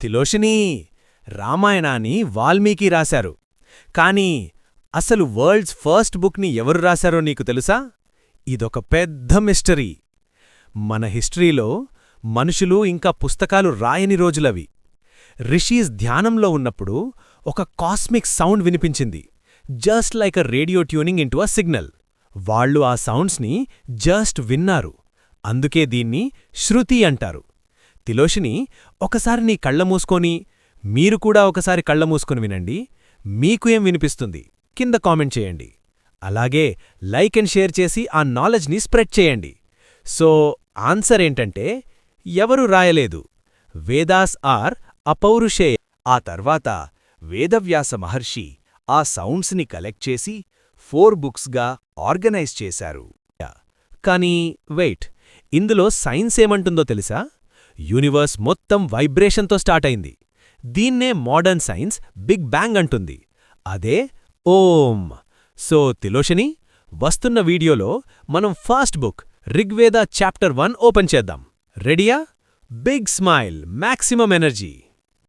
తిలోషినీ, రామాయణాన్ని వాల్మీకి రాశారు. కానీ అసలు వరల్డ్స్ ఫస్ట్ బుక్ని ఎవరు రాశారో నీకు తెలుసా? ఇదొక పెద్ద మిస్టరీ. మన హిస్టరీలో మనుషులు ఇంకా పుస్తకాలు రాయని రోజులవి. రిషీస్ ధ్యానంలో ఉన్నప్పుడు ఒక కాస్మిక్ సౌండ్ వినిపించింది, just like a radio tuning into a signal. వాళ్ళు ఆ సౌండ్స్ని జస్ట్ విన్నారు. అందుకే దీన్ని శృతి అంటారు. తిలోషిని, ఒకసారి నీ కళ్ళ మూసుకొని, మీరు కూడా ఒకసారి కళ్ళ మూసుకొని వినండి. మీకు ఏం వినిపిస్తుంది కింద కామెంట్ చేయండి. అలాగే లైక్ అండ్ షేర్ చేసి ఆ నాలెడ్జ్ని స్ప్రెడ్ చేయండి. సో ఆన్సర్ ఏంటంటే, ఎవరు రాయలేదు. వేదాస్ ఆర్ అపౌరుషేయ. ఆ తర్వాత వేదవ్యాస మహర్షి ఆ సౌండ్స్ని కలెక్ట్ చేసి 4 బుక్స్గా ఆర్గనైజ్ చేశారు. కానీ వెయిట్, ఇందులో సైన్స్ ఏమంటుందో తెలుసా? యూనివర్స్ మొత్తం వైబ్రేషన్తో స్టార్ట్ అయింది. దీన్నే మోడర్న్ సైన్స్ బిగ్ బ్యాంగ్ అంటుంది. అదే ఓం. సో తిలోషిని, వస్తున్న వీడియోలో మనం first book Rigveda chapter 1 open చేద్దాం. రెడీయా? Big smile, maximum energy.